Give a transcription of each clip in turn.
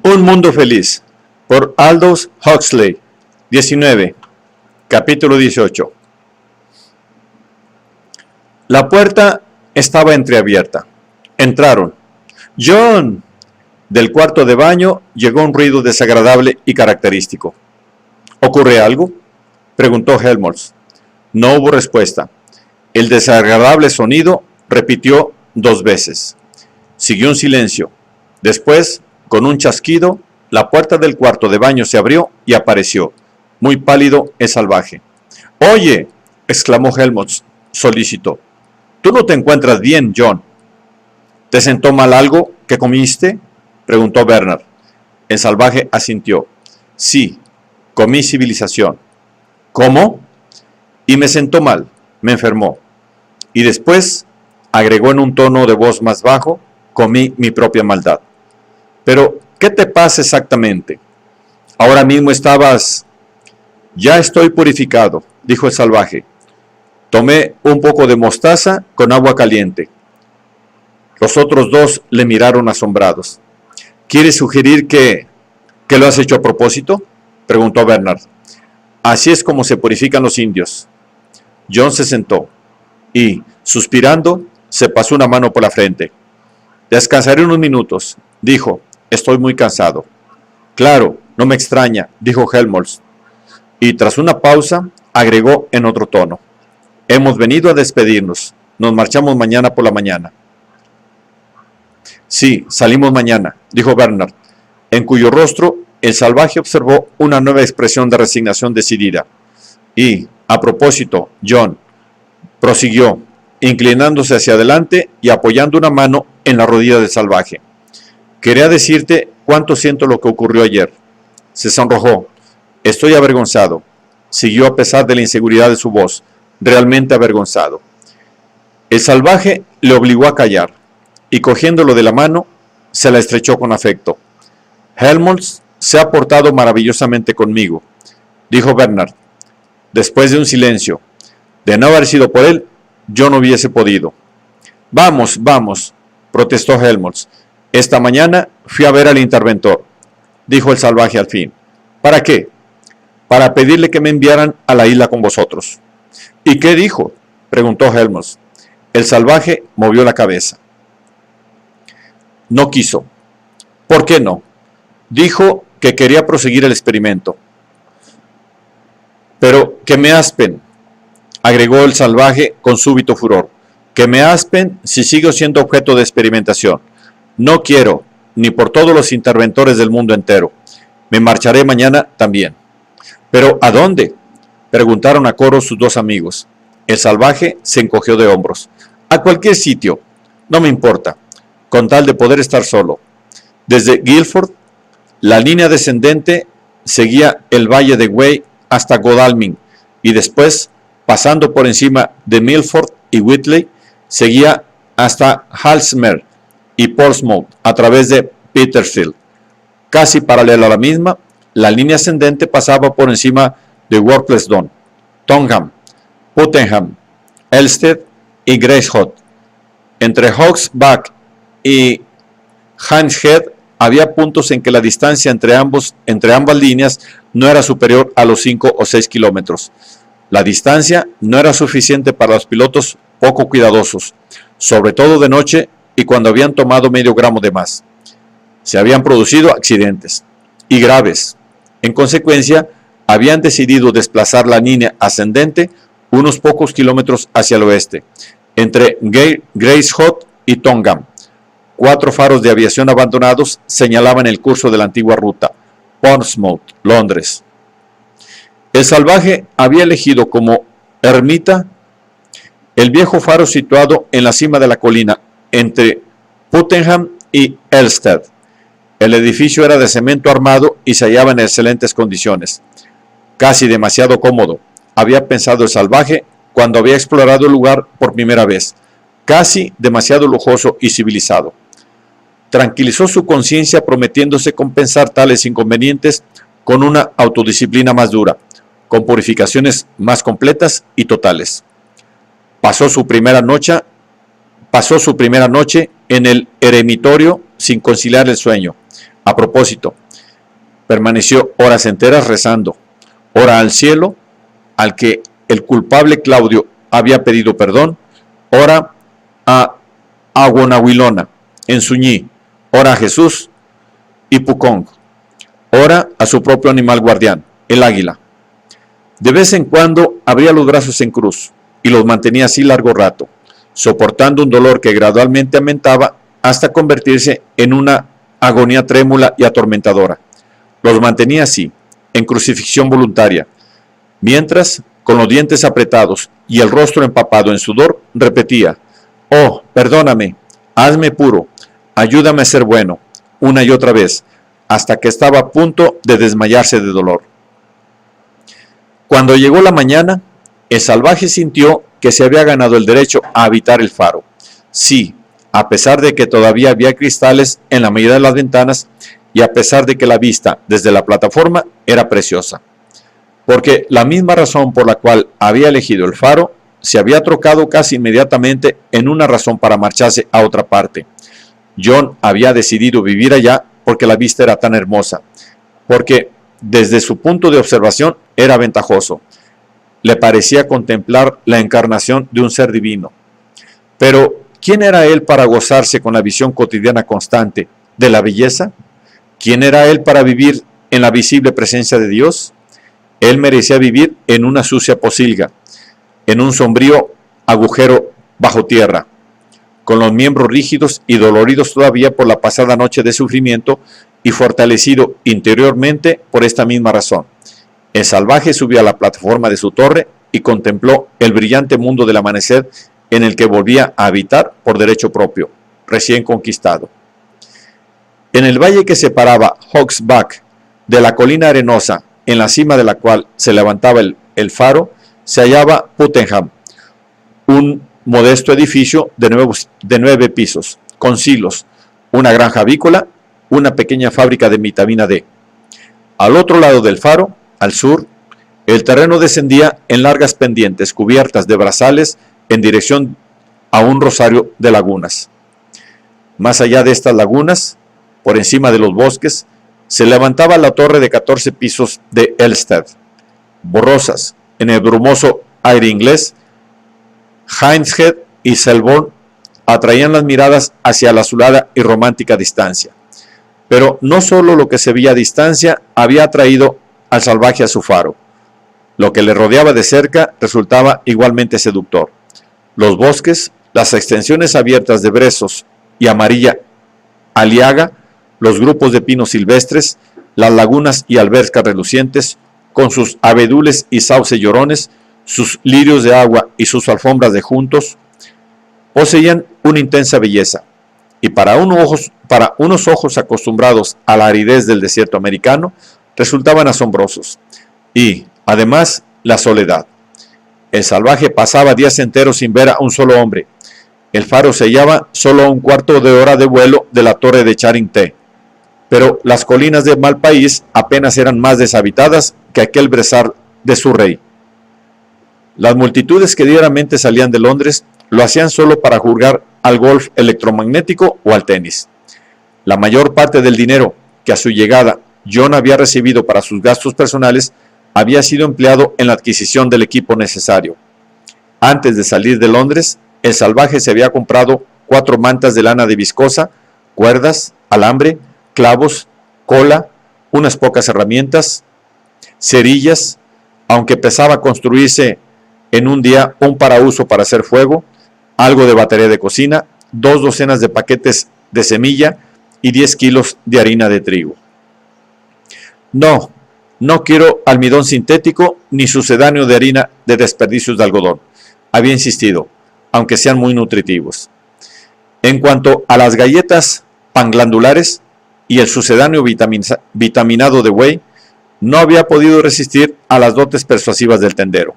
Un mundo feliz, por Aldous Huxley. 19. Capítulo 18. La puerta estaba entreabierta. Entraron. ¡John! Del cuarto de baño llegó un ruido desagradable y característico. ¿Ocurre algo?, preguntó Helmholtz. No hubo respuesta. El desagradable sonido repitió 2 veces. Siguió un silencio. Después, con un chasquido, la puerta del cuarto de baño se abrió y apareció, muy pálido, el salvaje. «¡Oye!», exclamó Helmholtz, solícito. «¿Tú no te encuentras bien, John?» «¿Te sentó mal algo que comiste?», preguntó Bernard. El salvaje asintió. «Sí, comí civilización». «¿Cómo?». «Y me sentó mal, me enfermó». Y después, agregó en un tono de voz más bajo, «comí mi propia maldad». «Pero, ¿qué te pasa exactamente? Ahora mismo estabas...». «Ya estoy purificado», dijo el salvaje. «Tomé un poco de mostaza con agua caliente». Los otros dos le miraron asombrados. «¿Quieres sugerir que lo has hecho a propósito?», preguntó Bernard. «Así es como se purifican los indios». John se sentó y, suspirando, se pasó una mano por la frente. «Descansaré unos minutos», dijo. «Estoy muy cansado». «Claro, no me extraña», dijo Helmholtz. Y tras una pausa, agregó en otro tono. «Hemos venido a despedirnos. Nos marchamos mañana por la mañana». «Sí, salimos mañana», dijo Bernard, en cuyo rostro el salvaje observó una nueva expresión de resignación decidida. «Y, a propósito, John», prosiguió, inclinándose hacia adelante y apoyando una mano en la rodilla del salvaje, «quería decirte cuánto siento lo que ocurrió ayer». Se sonrojó. «Estoy avergonzado», siguió a pesar de la inseguridad de su voz, realmente avergonzado. El salvaje le obligó a callar, y cogiéndolo de la mano, se la estrechó con afecto. «Helmholtz se ha portado maravillosamente conmigo», dijo Bernard, después de un silencio. «De no haber sido por él, yo no hubiese podido». «Vamos, vamos», protestó Helmholtz. «Esta mañana fui a ver al interventor», dijo el salvaje al fin. «¿Para qué?». «Para pedirle que me enviaran a la isla con vosotros». «¿Y qué dijo?», preguntó Helmholtz. El salvaje movió la cabeza. «No quiso». «¿Por qué no?». «Dijo que quería proseguir el experimento». «Pero que me aspen», agregó el salvaje con súbito furor. «Que me aspen si sigo siendo objeto de experimentación. No quiero, ni por todos los interventores del mundo entero. Me marcharé mañana también». «¿Pero a dónde?», preguntaron a coro sus dos amigos. El salvaje se encogió de hombros. «A cualquier sitio, no me importa, con tal de poder estar solo». Desde Guilford, la línea descendente seguía el valle de Wey hasta Godalming y después, pasando por encima de Milford y Whitley, seguía hasta Halsmer y Portsmouth a través de Petersfield. Casi paralela a la misma, la línea ascendente pasaba por encima de Worplesdon, Tongham, Puttenham, Elstead y Greysholt. Entre Hawks Back y Hindhead había puntos en que la distancia entre ambas líneas no era superior a los 5 o 6 kilómetros. La distancia no era suficiente para los pilotos poco cuidadosos, sobre todo de noche y cuando habían tomado medio gramo de más. Se habían producido accidentes, y graves. En consecuencia, habían decidido desplazar la línea ascendente unos pocos kilómetros hacia el oeste, entre Greysholt y Tongham. 4 faros de aviación abandonados señalaban el curso de la antigua ruta, Portsmouth, Londres. El salvaje había elegido como ermita el viejo faro situado en la cima de la colina, entre Puttenham y Elstead. El edificio era de cemento armado y se hallaba en excelentes condiciones. Casi demasiado cómodo, había pensado el salvaje cuando había explorado el lugar por primera vez. Casi demasiado lujoso y civilizado. Tranquilizó su conciencia prometiéndose compensar tales inconvenientes con una autodisciplina más dura, con purificaciones más completas y totales. Pasó su primera noche en el eremitorio sin conciliar el sueño. A propósito, permaneció horas enteras rezando, ora al cielo, al que el culpable Claudio había pedido perdón, ora a Aguanahuilona, en Suñí, ora a Jesús y Pucón, ora a su propio animal guardián, el águila. De vez en cuando abría los brazos en cruz y los mantenía así largo rato, soportando un dolor que gradualmente aumentaba hasta convertirse en una agonía trémula y atormentadora. Los mantenía así, en crucifixión voluntaria, mientras, con los dientes apretados y el rostro empapado en sudor, repetía: «Oh, perdóname, hazme puro, ayúdame a ser bueno», una y otra vez, hasta que estaba a punto de desmayarse de dolor. Cuando llegó la mañana, el salvaje sintió que se había ganado el derecho a habitar el faro. Sí, a pesar de que todavía había cristales en la mayoría de las ventanas y a pesar de que la vista desde la plataforma era preciosa. Porque la misma razón por la cual había elegido el faro se había trocado casi inmediatamente en una razón para marcharse a otra parte. John había decidido vivir allá porque la vista era tan hermosa, porque desde su punto de observación era ventajoso. Le parecía contemplar la encarnación de un ser divino. Pero, ¿quién era él para gozarse con la visión cotidiana constante de la belleza? ¿Quién era él para vivir en la visible presencia de Dios? Él merecía vivir en una sucia posilga, en un sombrío agujero bajo tierra, con los miembros rígidos y doloridos todavía por la pasada noche de sufrimiento y fortalecido interiormente por esta misma razón. El salvaje subió a la plataforma de su torre y contempló el brillante mundo del amanecer en el que volvía a habitar por derecho propio, recién conquistado. En el valle que separaba Hawks Back de la colina arenosa, en la cima de la cual se levantaba el faro, se hallaba Puttenham, un modesto edificio de 9 pisos, con silos, una granja avícola, una pequeña fábrica de vitamina D. Al otro lado del faro, al sur, el terreno descendía en largas pendientes cubiertas de brazales en dirección a un rosario de lagunas. Más allá de estas lagunas, por encima de los bosques, se levantaba la torre de 14 pisos de Elstead. Borrosas, en el brumoso aire inglés, Hindhead y Selborne atraían las miradas hacia la azulada y romántica distancia. Pero no solo lo que se veía a distancia había atraído al salvaje a su faro. Lo que le rodeaba de cerca resultaba igualmente seductor. Los bosques, las extensiones abiertas de brezos y amarilla aliaga, los grupos de pinos silvestres, las lagunas y albercas relucientes, con sus abedules y sauces llorones, sus lirios de agua y sus alfombras de juntos, poseían una intensa belleza, y para unos ojos acostumbrados a la aridez del desierto americano, resultaban asombrosos. Y, además, la soledad. El salvaje pasaba días enteros sin ver a un solo hombre. El faro se hallaba solo a un cuarto de hora de vuelo de la torre de Charing-T, pero las colinas de Malpaís apenas eran más deshabitadas que aquel brezal de Surrey. Las multitudes que diariamente salían de Londres lo hacían solo para jugar al golf electromagnético o al tenis. La mayor parte del dinero que a su llegada John había recibido para sus gastos personales había sido empleado en la adquisición del equipo necesario. Antes de salir de Londres, el salvaje se había comprado 4 mantas de lana de viscosa, cuerdas, alambre, clavos, cola, unas pocas herramientas, cerillas, aunque pesaba construirse en un día un parauso para hacer fuego, algo de batería de cocina, 2 docenas de paquetes de semilla y 10 kilos de harina de trigo. No quiero almidón sintético ni sucedáneo de harina de desperdicios de algodón, había insistido, aunque sean muy nutritivos. En cuanto a las galletas panglandulares y el sucedáneo vitaminado de whey, no había podido resistir a las dotes persuasivas del tendero.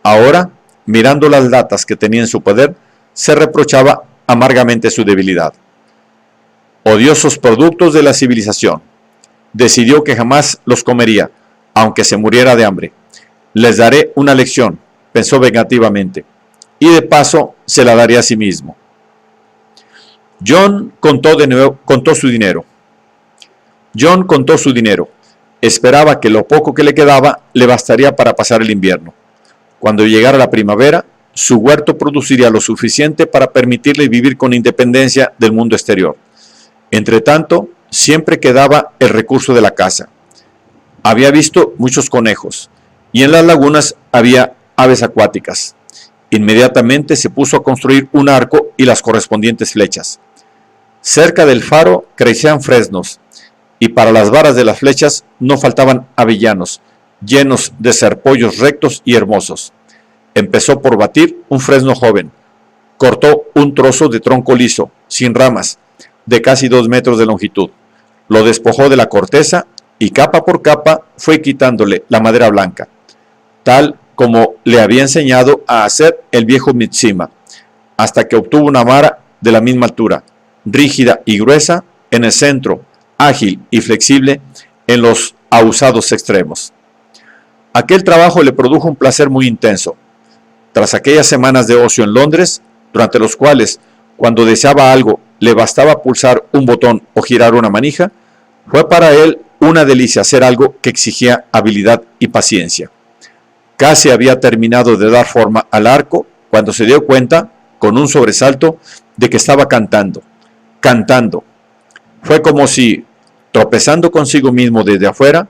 Ahora, mirando las latas que tenía en su poder, se reprochaba amargamente su debilidad. Odiosos productos de la civilización. Decidió que jamás los comería, aunque se muriera de hambre. Les daré una lección, pensó vengativamente, y de paso se la daría a sí mismo. John contó su dinero. John contó su dinero. Esperaba que lo poco que le quedaba le bastaría para pasar el invierno. Cuando llegara la primavera, su huerto produciría lo suficiente para permitirle vivir con independencia del mundo exterior. Entretanto, siempre quedaba el recurso de la caza. Había visto muchos conejos, y en las lagunas había aves acuáticas. Inmediatamente se puso a construir un arco y las correspondientes flechas. Cerca del faro crecían fresnos, y para las varas de las flechas no faltaban avellanos, llenos de serpollos rectos y hermosos. Empezó por batir un fresno joven. Cortó un trozo de tronco liso, sin ramas, de casi 2 metros de longitud. Lo despojó de la corteza y capa por capa fue quitándole la madera blanca, tal como le había enseñado a hacer el viejo Mitsima, hasta que obtuvo una vara de la misma altura, rígida y gruesa en el centro, ágil y flexible en los ahusados extremos. Aquel trabajo le produjo un placer muy intenso. Tras aquellas semanas de ocio en Londres, durante los cuales, cuando deseaba algo, le bastaba pulsar un botón o girar una manija, fue para él una delicia hacer algo que exigía habilidad y paciencia. Casi había terminado de dar forma al arco cuando se dio cuenta, con un sobresalto, de que estaba cantando. Fue como si, tropezando consigo mismo desde fuera,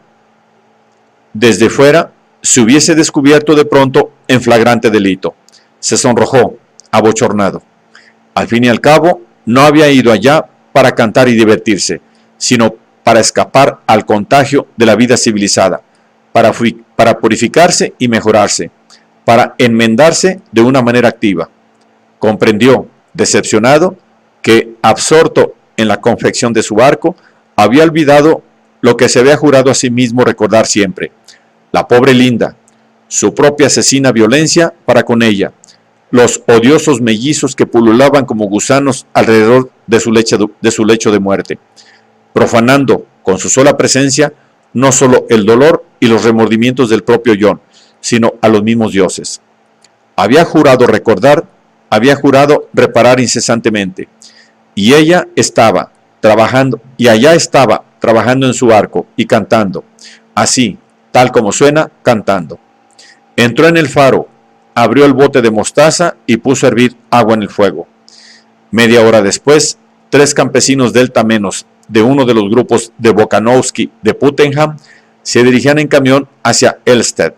se hubiese descubierto de pronto en flagrante delito. Se sonrojó, abochornado. Al fin y al cabo, no había ido allá para cantar y divertirse, sino para escapar al contagio de la vida civilizada, para purificarse y mejorarse, para enmendarse de una manera activa. Comprendió, decepcionado, que, absorto en la confección de su barco, había olvidado lo que se había jurado a sí mismo recordar siempre: la pobre Linda, su propia asesina violencia para con ella, los odiosos mellizos que pululaban como gusanos alrededor de su lecho de muerte, profanando con su sola presencia no solo el dolor y los remordimientos del propio John, sino a los mismos dioses. Había jurado recordar, había jurado reparar incesantemente, y ella estaba trabajando, y allá estaba trabajando en su arco y cantando, así, tal como suena, cantando. Entró en el faro, abrió el bote de mostaza y puso a hervir agua en el fuego. Media hora después, 3 campesinos deltamenos de uno de los grupos de Bokanowski de Puttenham se dirigían en camión hacia Elstead,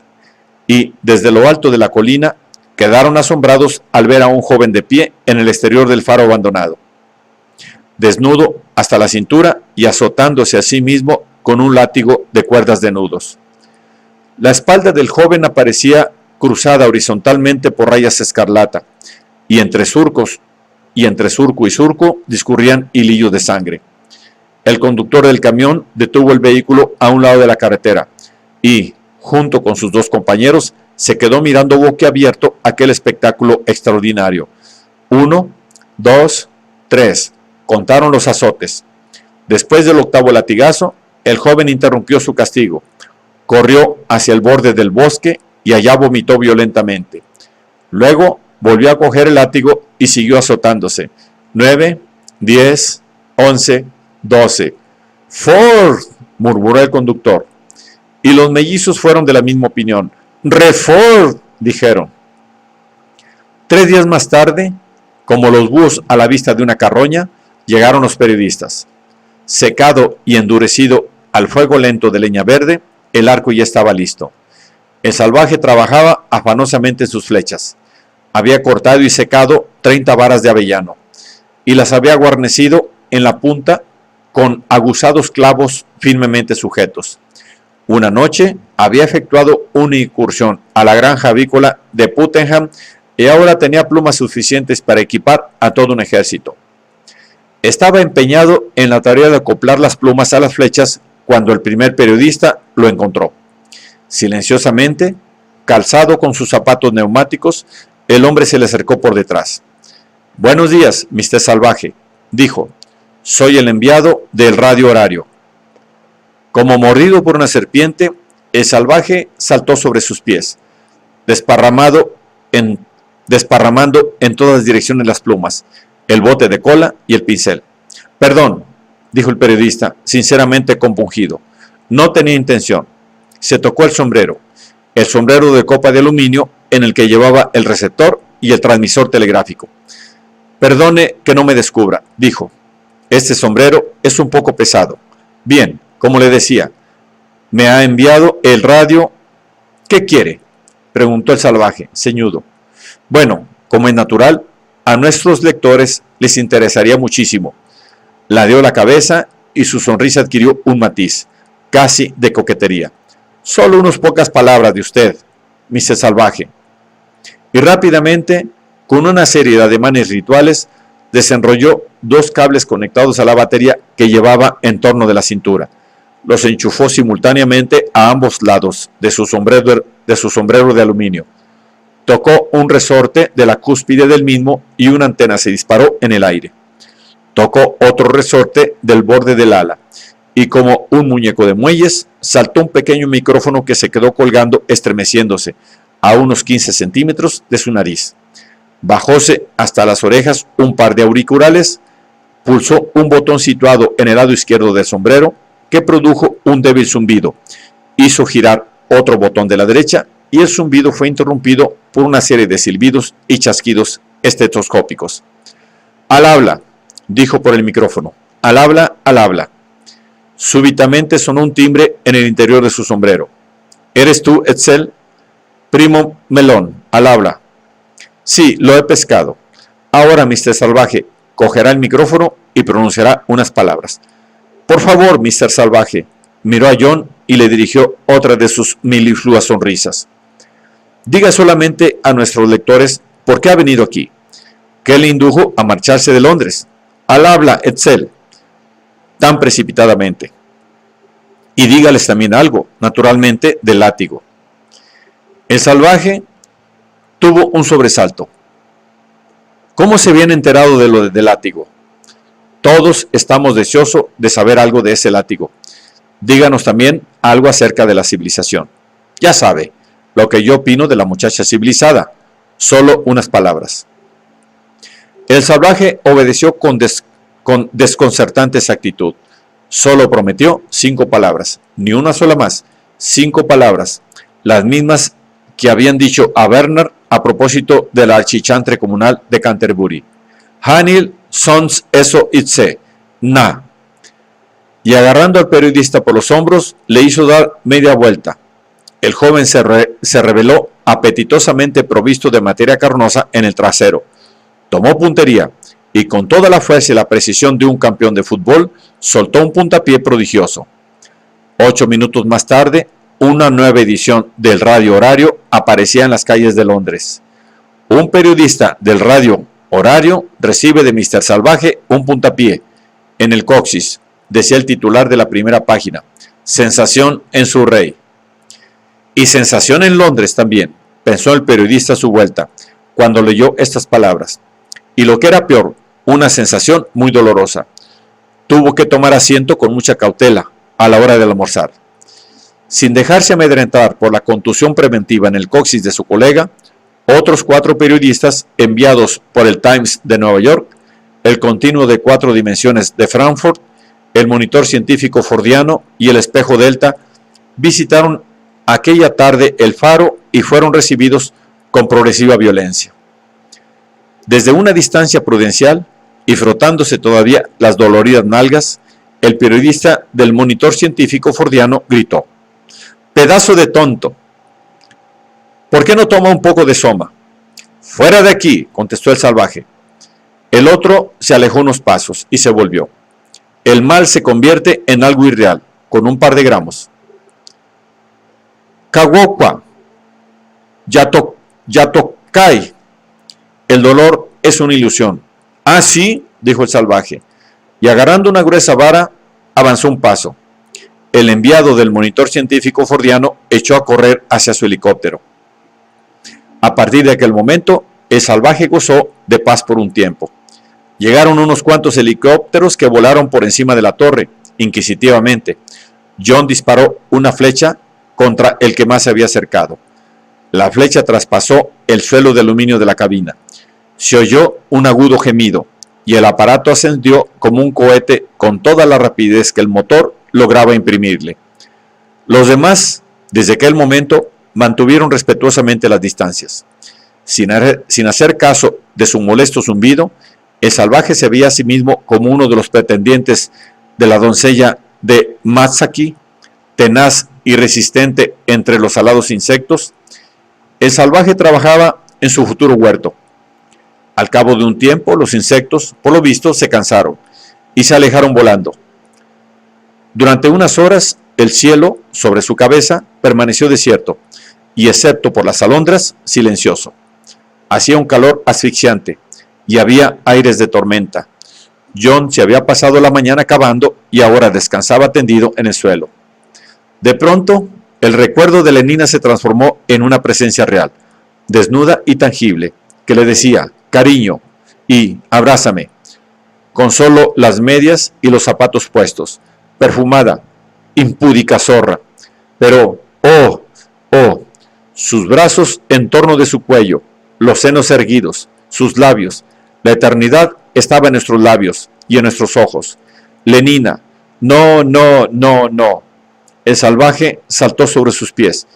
y desde lo alto de la colina quedaron asombrados al ver a un joven de pie en el exterior del faro abandonado, desnudo hasta la cintura y azotándose a sí mismo con un látigo de cuerdas de nudos. La espalda del joven aparecía cruzada horizontalmente por rayas escarlata, y entre surco y surco discurrían hilillos de sangre. El conductor del camión detuvo el vehículo a un lado de la carretera y, junto con sus 2 compañeros, se quedó mirando boquiabierto aquel espectáculo extraordinario. 1, 2, 3, contaron los azotes. Después del 8º latigazo, el joven interrumpió su castigo, corrió hacia el borde del bosque y allá vomitó violentamente. Luego volvió a coger el látigo y siguió azotándose. 9, 10, 11, 12. ¡Ford!, murmuró el conductor. Y los mellizos fueron de la misma opinión. ¡Reford!, dijeron. 3 días más tarde, como los búhos a la vista de una carroña, llegaron los periodistas. Secado y endurecido al fuego lento de leña verde, el arco ya estaba listo. El salvaje trabajaba afanosamente en sus flechas. Había cortado y secado 30 varas de avellano, y las había guarnecido en la punta con aguzados clavos firmemente sujetos. Una noche había efectuado una incursión a la granja avícola de Puttenham y ahora tenía plumas suficientes para equipar a todo un ejército. Estaba empeñado en la tarea de acoplar las plumas a las flechas cuando el primer periodista lo encontró. Silenciosamente, calzado con sus zapatos neumáticos, el hombre se le acercó por detrás. «Buenos días, Mr. Salvaje», dijo. «Soy el enviado del radio horario». Como mordido por una serpiente, el salvaje saltó sobre sus pies, desparramando en todas direcciones las plumas, el bote de cola y el pincel. «Perdón», dijo el periodista, sinceramente compungido. No tenía intención. Se tocó el sombrero de copa de aluminio en el que llevaba el receptor y el transmisor telegráfico. Perdone que no me descubra, dijo. Este sombrero es un poco pesado. Bien, como le decía, me ha enviado el radio. ¿Qué quiere?, preguntó el salvaje, ceñudo. Bueno, como es natural, a nuestros lectores les interesaría muchísimo. Ladeó la cabeza y su sonrisa adquirió un matiz, casi de coquetería. Solo unas pocas palabras de usted, Mr. Salvaje. Y rápidamente, con una serie de ademanes rituales, desenrolló 2 cables conectados a la batería que llevaba en torno de la cintura. Los enchufó simultáneamente a ambos lados de su sombrero de aluminio. Tocó un resorte de la cúspide del mismo y una antena se disparó en el aire. Tocó otro resorte del borde del ala y, como un muñeco de muelles, saltó un pequeño micrófono que se quedó colgando estremeciéndose a unos 15 centímetros de su nariz. Bajóse hasta las orejas un par de auriculares, pulsó un botón situado en el lado izquierdo del sombrero que produjo un débil zumbido. Hizo girar otro botón de la derecha y el zumbido fue interrumpido por una serie de silbidos y chasquidos estetoscópicos. Al habla, dijo por el micrófono. Al habla, al habla. Súbitamente sonó un timbre en el interior de su sombrero. ¿Eres tú, Edsel? Primo Melón, al habla. Sí, lo he pescado. Ahora, Mr. Salvaje, cogerá el micrófono y pronunciará unas palabras. Por favor, Mr. Salvaje, miró a John y le dirigió otra de sus melifluas sonrisas. Diga solamente a nuestros lectores por qué ha venido aquí. ¿Qué le indujo a marcharse de Londres? Al habla, Edsel, tan precipitadamente. Y dígales también algo, naturalmente, del látigo. El salvaje tuvo un sobresalto. ¿Cómo se habían enterado de lo del látigo? Todos estamos deseosos de saber algo de ese látigo. Díganos también algo acerca de la civilización. Ya sabe, lo que yo opino de la muchacha civilizada. Solo unas palabras. El salvaje obedeció con desconcertante exactitud. Solo prometió 5 palabras, ni una sola más. 5 palabras, las mismas que habían dicho a Bernard a propósito de la archichantre comunal de Canterbury. Hanil sons eso itse, na. Y agarrando al periodista por los hombros, le hizo dar media vuelta. El joven se reveló apetitosamente provisto de materia carnosa en el trasero. Tomó puntería y con toda la fuerza y la precisión de un campeón de fútbol, soltó un puntapié prodigioso. 8 minutos más tarde, una nueva edición del Radio Horario aparecía en las calles de Londres. Un periodista del Radio Horario recibe de Mr. Salvaje un puntapié en el coxis, decía el titular de la primera página. Sensación en Surrey. Y sensación en Londres también, pensó el periodista a su vuelta, cuando leyó estas palabras. Y lo que era peor, una sensación muy dolorosa. Tuvo que tomar asiento con mucha cautela a la hora de almorzar. Sin dejarse amedrentar por la contusión preventiva en el coxis de su colega, otros 4 periodistas enviados por el Times de Nueva York, el Continuo de 4 Dimensiones de Frankfurt, el Monitor Científico Fordiano y el Espejo Delta visitaron aquella tarde el Faro y fueron recibidos con progresiva violencia. Desde una distancia prudencial y frotándose todavía las doloridas nalgas, el periodista del Monitor Científico Fordiano gritó: «¡Pedazo de tonto! ¿Por qué no toma un poco de soma?» «¡Fuera de aquí!», contestó el salvaje. El otro se alejó unos pasos y se volvió. El mal se convierte en algo irreal, con un par de gramos. «Kawokwa, Yatokai». El dolor es una ilusión. «Ah, sí», dijo el salvaje, y agarrando una gruesa vara, avanzó un paso. El enviado del Monitor Científico Fordiano echó a correr hacia su helicóptero. A partir de aquel momento, el salvaje gozó de paz por un tiempo. Llegaron unos cuantos helicópteros que volaron por encima de la torre, inquisitivamente. John disparó una flecha contra el que más se había acercado. La flecha traspasó el suelo de aluminio de la cabina. Se oyó un agudo gemido. y el aparato ascendió como un cohete con toda la rapidez que el motor lograba imprimirle. Los demás, desde aquel momento, mantuvieron respetuosamente las distancias. Sin hacer caso de su molesto zumbido, el salvaje se veía a sí mismo como uno de los pretendientes de la doncella de Matsaki, tenaz y resistente entre los alados insectos. El salvaje trabajaba en su futuro huerto. Al cabo de un tiempo, los insectos, por lo visto, se cansaron y se alejaron volando. Durante unas horas, el cielo sobre su cabeza permaneció desierto y, excepto por las alondras, silencioso. Hacía un calor asfixiante y había aires de tormenta. John se había pasado la mañana cavando y ahora descansaba tendido en el suelo. De pronto, el recuerdo de Lenina se transformó en una presencia real, desnuda y tangible, que le decía, cariño, y abrázame, con solo las medias y los zapatos puestos, perfumada, impúdica zorra. Pero, sus brazos en torno de su cuello, los senos erguidos, sus labios, la eternidad estaba en nuestros labios y en nuestros ojos. Lenina, no, no, no, no. El salvaje saltó sobre sus pies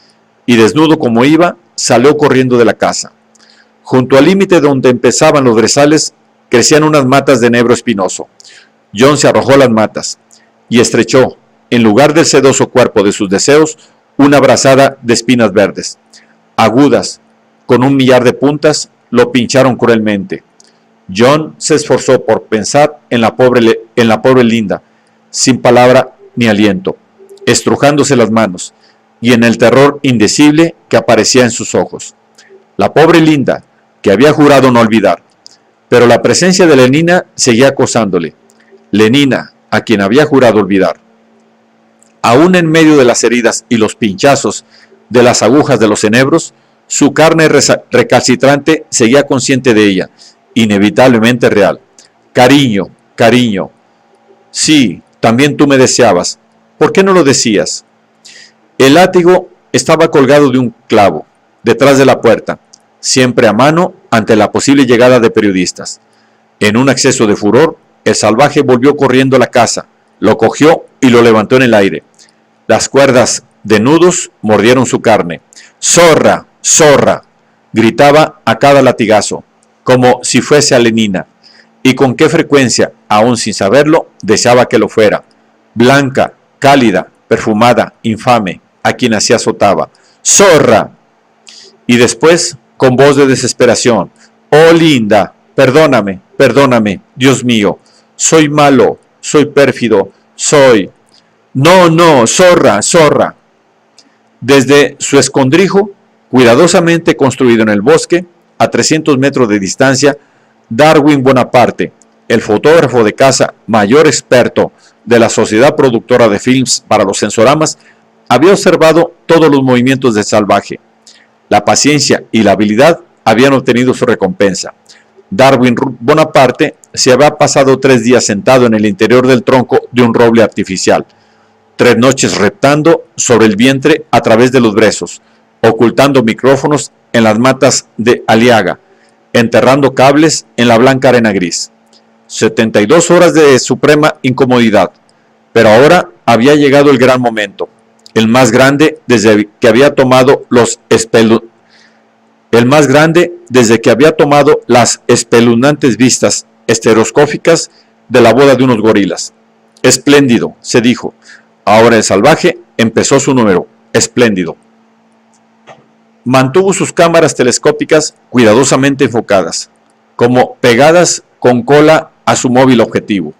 y, desnudo como iba, salió corriendo de la casa. Junto al límite donde empezaban los brezales crecían unas matas de enebro espinoso. John se arrojó a las matas y estrechó, en lugar del sedoso cuerpo de sus deseos, una brazada de espinas verdes. Agudas, con un millar de puntas, lo pincharon cruelmente. John se esforzó por pensar en la pobre Linda, sin palabra ni aliento, estrujándose las manos, y en el terror indecible que aparecía en sus ojos. La pobre Linda, que había jurado no olvidar, pero la presencia de Lenina seguía acosándole. Lenina, a quien había jurado olvidar. Aún en medio de las heridas y los pinchazos de las agujas de los enebros, su carne recalcitrante seguía consciente de ella, inevitablemente real. Cariño, cariño. Sí, también tú me deseabas. ¿Por qué no lo decías? El látigo estaba colgado de un clavo, detrás de la puerta, siempre a mano ante la posible llegada de periodistas. En un acceso de furor, el salvaje volvió corriendo a la casa, lo cogió y lo levantó en el aire. Las cuerdas de nudos mordieron su carne. ¡Zorra! ¡Zorra!, gritaba a cada latigazo, como si fuese a Lenina, y con qué frecuencia, aún sin saberlo, deseaba que lo fuera. Blanca, cálida, perfumada, infame, a quien así azotaba. ¡Zorra! Y después, con voz de desesperación, ¡oh, Linda! Perdóname, perdóname, Dios mío, soy malo, soy pérfido, soy... No, no, zorra, zorra. Desde su escondrijo, cuidadosamente construido en el bosque, a 300 metros de distancia, Darwin Bonaparte, el fotógrafo de caza mayor experto de la sociedad productora de films para los sensoramas, había observado todos los movimientos del salvaje. La paciencia y la habilidad habían obtenido su recompensa. Darwin Bonaparte se había pasado 3 días sentado en el interior del tronco de un roble artificial, 3 noches reptando sobre el vientre a través de los brezos, ocultando micrófonos en las matas de aliaga, enterrando cables en la blanca arena gris. 72 horas de suprema incomodidad, pero ahora había llegado el gran momento, el más grande desde que había tomado las espeluznantes vistas estereoscópicas de la boda de unos gorilas. Espléndido, se dijo. Ahora el salvaje empezó su número. Espléndido. Mantuvo sus cámaras telescópicas cuidadosamente enfocadas, como pegadas con cola a su móvil objetivo.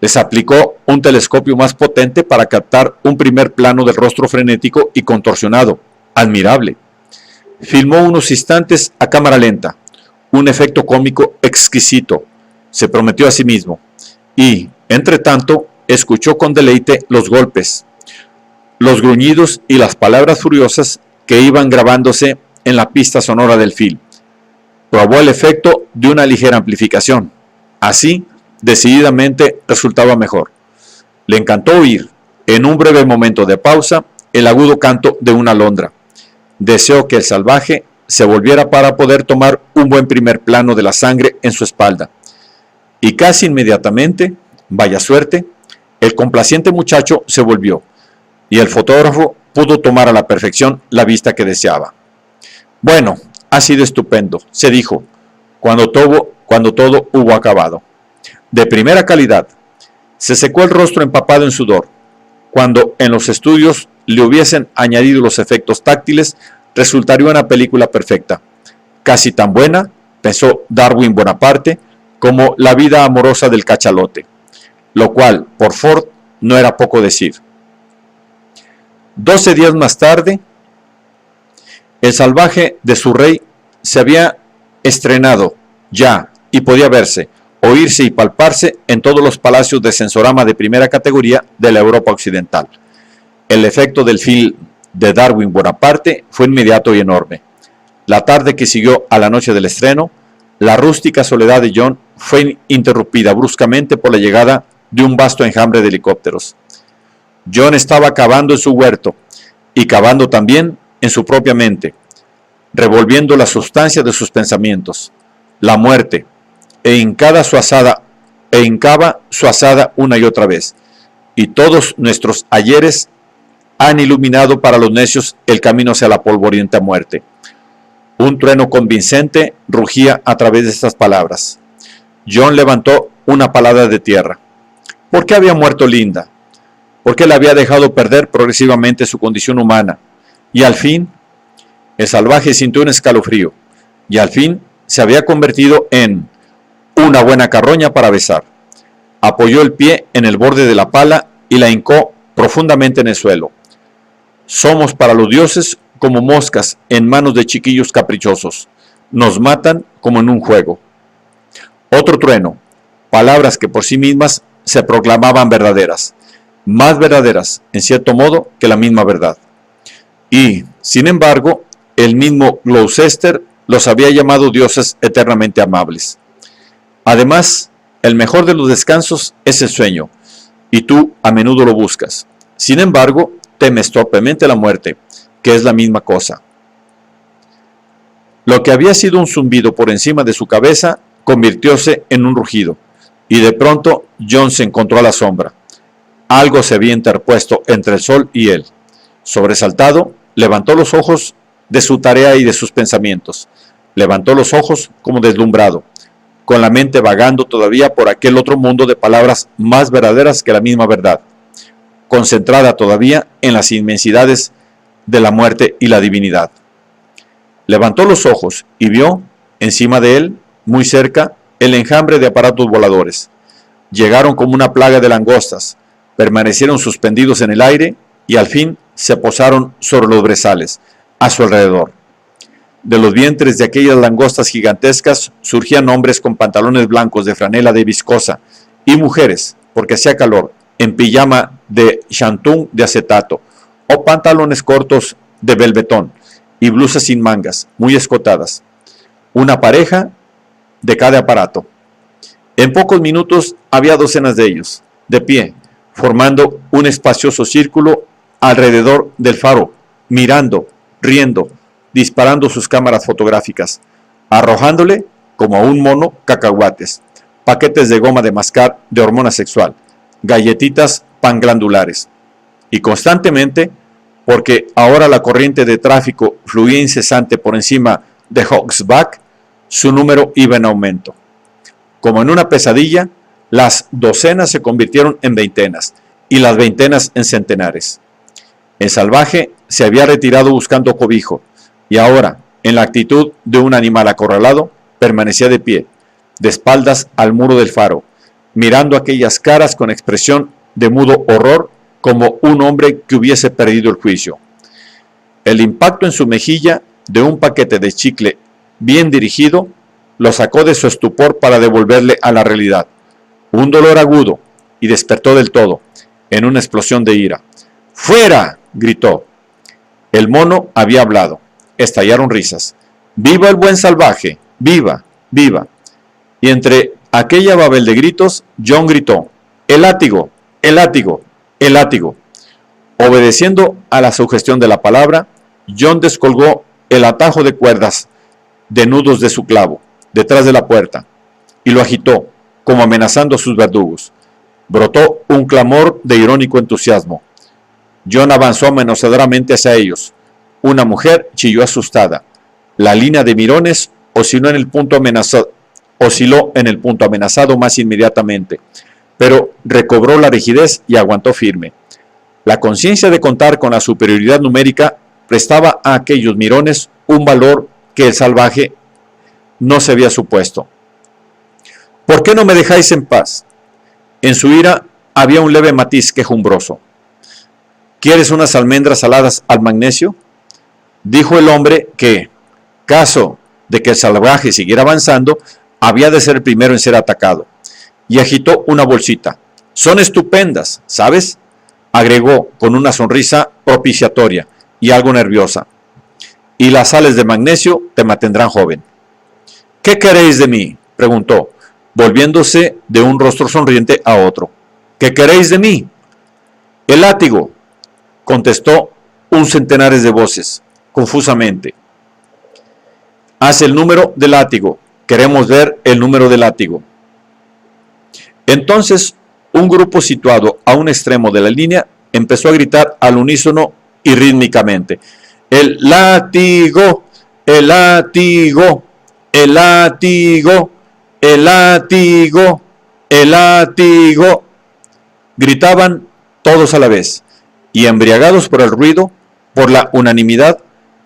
Les aplicó un telescopio más potente para captar un primer plano del rostro frenético y contorsionado, admirable. Filmó unos instantes a cámara lenta, un efecto cómico exquisito, se prometió a sí mismo, y, entre tanto, escuchó con deleite los golpes, los gruñidos y las palabras furiosas que iban grabándose en la pista sonora del film. Probó el efecto de una ligera amplificación. Así, decididamente, resultaba mejor. Le encantó oír, en un breve momento de pausa, el agudo canto de una alondra. Deseó que el salvaje se volviera para poder tomar un buen primer plano de la sangre en su espalda. Y casi inmediatamente, vaya suerte, el complaciente muchacho se volvió y el fotógrafo pudo tomar a la perfección la vista que deseaba. Bueno, ha sido estupendo, se dijo, cuando todo hubo acabado. De primera calidad. Se secó el rostro empapado en sudor. Cuando en los estudios le hubiesen añadido los efectos táctiles, resultaría una película perfecta. Casi tan buena, pensó Darwin Bonaparte, como la vida amorosa del cachalote, lo cual, por Ford, no era poco decir. 12 días más tarde, El salvaje de su rey se había estrenado ya y podía verse, oírse y palparse en todos los palacios de sensorama de primera categoría de la Europa occidental. El efecto del film de Darwin Bonaparte fue inmediato y enorme. La tarde que siguió a la noche del estreno, la rústica soledad de John fue interrumpida bruscamente por la llegada de un vasto enjambre de helicópteros. John estaba cavando en su huerto y cavando también en su propia mente, revolviendo la sustancia de sus pensamientos, la muerte, e hincaba su azada una y otra vez, y todos nuestros ayeres han iluminado para los necios el camino hacia la polvorienta muerte. Un trueno convincente rugía a través de estas palabras. John levantó una palada de tierra. ¿Por qué había muerto Linda? ¿Por qué le había dejado perder progresivamente su condición humana? Y al fin, el salvaje sintió un escalofrío, y al fin se había convertido en una buena carroña para besar. Apoyó el pie en el borde de la pala y la hincó profundamente en el suelo. Somos para los dioses como moscas en manos de chiquillos caprichosos. Nos matan como en un juego. Otro trueno, palabras que por sí mismas se proclamaban verdaderas, más verdaderas, en cierto modo, que la misma verdad. Y, sin embargo, el mismo Gloucester los había llamado dioses eternamente amables. Además, el mejor de los descansos es el sueño, y tú a menudo lo buscas. Sin embargo, temes torpemente la muerte, que es la misma cosa. Lo que había sido un zumbido por encima de su cabeza convirtióse en un rugido, y de pronto John se encontró a la sombra. Algo se había interpuesto entre el sol y él. Sobresaltado, levantó los ojos de su tarea y de sus pensamientos. Levantó los ojos como deslumbrado, con la mente vagando todavía por aquel otro mundo de palabras más verdaderas que la misma verdad, concentrada todavía en las inmensidades de la muerte y la divinidad. Levantó los ojos y vio, encima de él, muy cerca, el enjambre de aparatos voladores. Llegaron como una plaga de langostas, permanecieron suspendidos en el aire y al fin se posaron sobre los brezales, a su alrededor. De los vientres de aquellas langostas gigantescas surgían hombres con pantalones blancos de franela de viscosa y mujeres, porque hacía calor, en pijama de shantung de acetato o pantalones cortos de velvetón y blusas sin mangas, muy escotadas. Una pareja de cada aparato. En pocos minutos había docenas de ellos, de pie, formando un espacioso círculo alrededor del faro, mirando, riendo, disparando sus cámaras fotográficas, arrojándole, como a un mono, cacahuates, paquetes de goma de mascar de hormona sexual, galletitas panglandulares. Y constantemente, porque ahora la corriente de tráfico fluía incesante por encima de Hawks Back, su número iba en aumento. Como en una pesadilla, las docenas se convirtieron en veintenas y las veintenas en centenares. El salvaje se había retirado buscando cobijo y ahora, en la actitud de un animal acorralado, permanecía de pie, de espaldas al muro del faro, mirando aquellas caras con expresión de mudo horror como un hombre que hubiese perdido el juicio. El impacto en su mejilla de un paquete de chicle bien dirigido lo sacó de su estupor para devolverle a la realidad un dolor agudo y despertó del todo en una explosión de ira. ¡Fuera!, gritó. El mono había hablado. Estallaron risas. ¡Viva el buen salvaje! ¡Viva! ¡Viva! Y entre aquella babel de gritos, John gritó: ¡El látigo! ¡El látigo! ¡El látigo! Obedeciendo a la sugestión de la palabra, John descolgó el atajo de cuerdas de nudos de su clavo, detrás de la puerta, y lo agitó, como amenazando a sus verdugos. Brotó un clamor de irónico entusiasmo. John avanzó amenazadoramente hacia ellos. Una mujer chilló asustada. La línea de mirones osciló en el punto amenazado más inmediatamente, pero recobró la rigidez y aguantó firme. La conciencia de contar con la superioridad numérica prestaba a aquellos mirones un valor que el salvaje no se había supuesto. ¿Por qué no me dejáis en paz? En su ira había un leve matiz quejumbroso. ¿Quieres unas almendras saladas al magnesio? Dijo el hombre que, caso de que el salvaje siguiera avanzando, había de ser el primero en ser atacado, y agitó una bolsita. Son estupendas, ¿sabes?, agregó con una sonrisa propiciatoria y algo nerviosa. Y las sales de magnesio te mantendrán joven. ¿Qué queréis de mí?, preguntó, volviéndose de un rostro sonriente a otro. ¿Qué queréis de mí? El látigo, contestó un centenares de voces, confusamente. Haz el número del látigo. Queremos ver el número del látigo. Entonces, un grupo situado a un extremo de la línea empezó a gritar al unísono y rítmicamente. ¡El látigo! ¡El látigo! ¡El látigo! ¡El látigo! ¡El látigo! Gritaban todos a la vez, y embriagados por el ruido, por la unanimidad,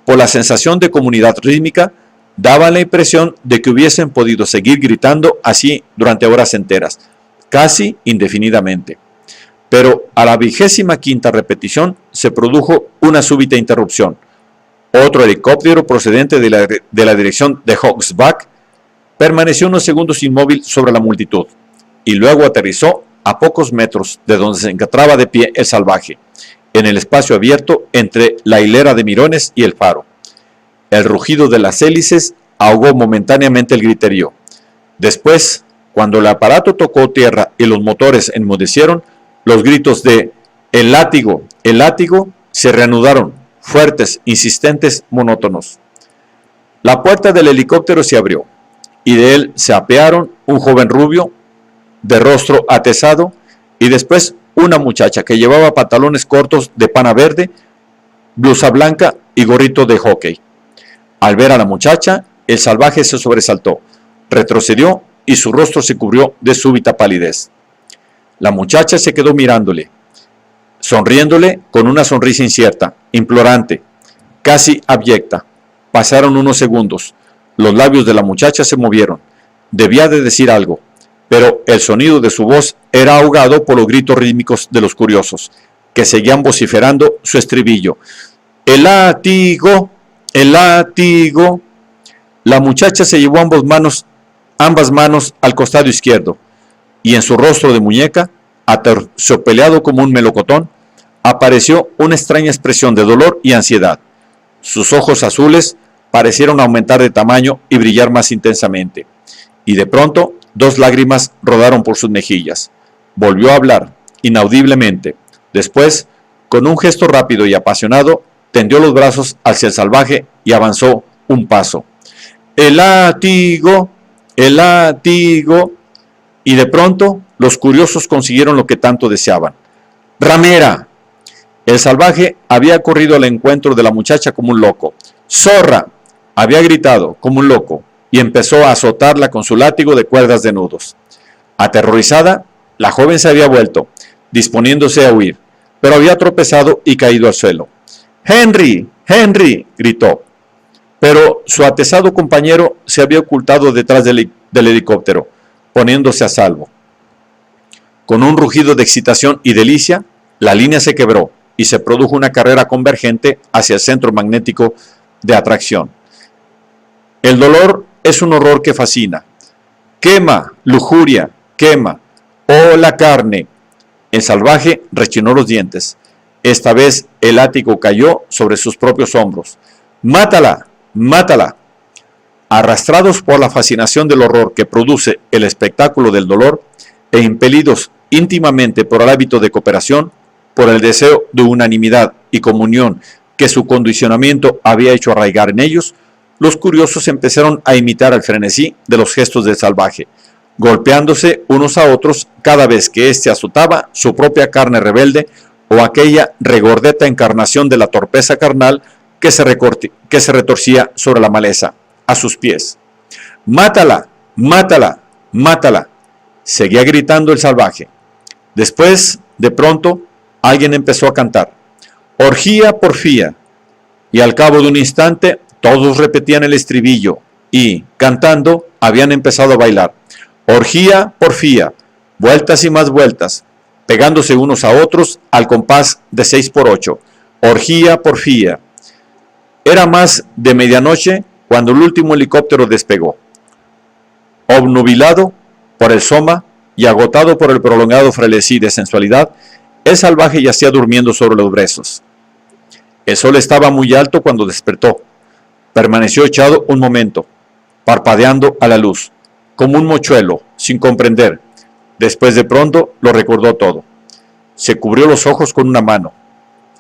por la sensación de comunidad rítmica, daban la impresión de que hubiesen podido seguir gritando así durante horas enteras, casi indefinidamente. Pero a la 25ª repetición se produjo una súbita interrupción. Otro helicóptero procedente de la dirección de Hawks Back permaneció unos segundos inmóvil sobre la multitud y luego aterrizó a pocos metros de donde se encontraba de pie el salvaje, en el espacio abierto entre la hilera de mirones y el faro. El rugido de las hélices ahogó momentáneamente el griterío. Después, cuando el aparato tocó tierra y los motores enmudecieron, los gritos de el látigo!, se reanudaron, fuertes, insistentes, monótonos. La puerta del helicóptero se abrió, y de él se apearon un joven rubio, de rostro atezado, y después una muchacha que llevaba pantalones cortos de pana verde, blusa blanca y gorrito de hockey. Al ver a la muchacha, el salvaje se sobresaltó, retrocedió y su rostro se cubrió de súbita palidez. La muchacha se quedó mirándole, sonriéndole con una sonrisa incierta, implorante, casi abyecta. Pasaron unos segundos. Los labios de la muchacha se movieron. Debía de decir algo, pero el sonido de su voz era ahogado por los gritos rítmicos de los curiosos, que seguían vociferando su estribillo. ¡El látigo! ¡El látigo! La muchacha se llevó ambas manos al costado izquierdo, y en su rostro de muñeca, aterciopelado como un melocotón, apareció una extraña expresión de dolor y ansiedad. Sus ojos azules parecieron aumentar de tamaño y brillar más intensamente, y de pronto 2 lágrimas rodaron por sus mejillas. Volvió a hablar, inaudiblemente. Después, con un gesto rápido y apasionado, tendió los brazos hacia el salvaje y avanzó un paso. ¡El látigo! ¡El látigo! Y de pronto, los curiosos consiguieron lo que tanto deseaban. ¡Ramera! El salvaje había corrido al encuentro de la muchacha como un loco. ¡Zorra!, había gritado como un loco y empezó a azotarla con su látigo de cuerdas de nudos. Aterrorizada, la joven se había vuelto, disponiéndose a huir, pero había tropezado y caído al suelo. ¡Henry! ¡Henry!, gritó. Pero su atezado compañero se había ocultado detrás del helicóptero, poniéndose a salvo. Con un rugido de excitación y delicia, la línea se quebró y se produjo una carrera convergente hacia el centro magnético de atracción. El dolor es un horror que fascina. ¡Quema, lujuria, quema! ¡Oh, la carne! El salvaje rechinó los dientes. Esta vez el látigo cayó sobre sus propios hombros. ¡Mátala! ¡Mátala! Arrastrados por la fascinación del horror que produce el espectáculo del dolor e impelidos íntimamente por el hábito de cooperación, por el deseo de unanimidad y comunión que su condicionamiento había hecho arraigar en ellos, los curiosos empezaron a imitar el frenesí de los gestos del salvaje. golpeándose unos a otros cada vez que éste azotaba su propia carne rebelde o aquella regordeta encarnación de la torpeza carnal que se retorcía sobre la maleza, a sus pies. ¡Mátala! ¡Mátala! ¡Mátala! Seguía gritando el salvaje. Después, de pronto, alguien empezó a cantar. Orgía, porfía. Y al cabo de un instante, todos repetían el estribillo y, cantando, habían empezado a bailar. Orgía, porfía. Vueltas y más vueltas, pegándose unos a otros al compás de 6x8. Orgía, porfía. Era más de medianoche cuando el último helicóptero despegó. Obnubilado por el soma y agotado por el prolongado frenesí de sensualidad, el salvaje yacía durmiendo sobre los brezos. El sol estaba muy alto cuando despertó. Permaneció echado un momento, parpadeando a la luz, como un mochuelo, sin comprender. Después de pronto lo recordó todo. Se cubrió los ojos con una mano.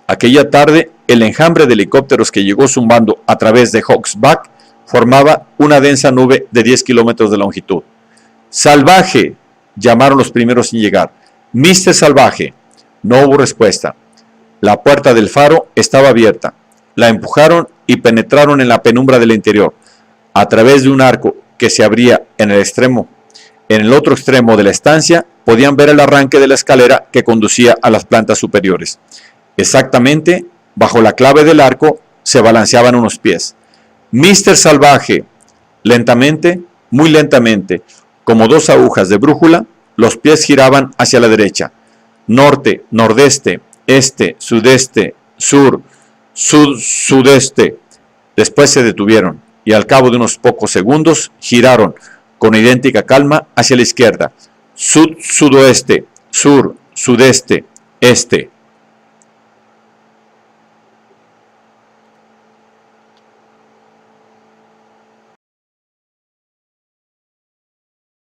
Aquella tarde, el enjambre de helicópteros que llegó zumbando a través de Hawks Back formaba una densa nube de 10 kilómetros de longitud. ¡Salvaje!, llamaron los primeros sin llegar. ¡Mister Salvaje! No hubo respuesta. La puerta del faro estaba abierta. La empujaron y penetraron en la penumbra del interior. A través de un arco que se abría en el otro extremo de la estancia, podían ver el arranque de la escalera que conducía a las plantas superiores. Exactamente bajo la clave del arco se balanceaban unos pies. ¡Mister Salvaje! Lentamente, muy lentamente, como dos agujas de brújula, los pies giraban hacia la derecha. Norte, nordeste, este, sudeste, sur, sudeste. Después se detuvieron y al cabo de unos pocos segundos giraron con idéntica calma hacia la izquierda. Sudoeste, sur, sudeste, este.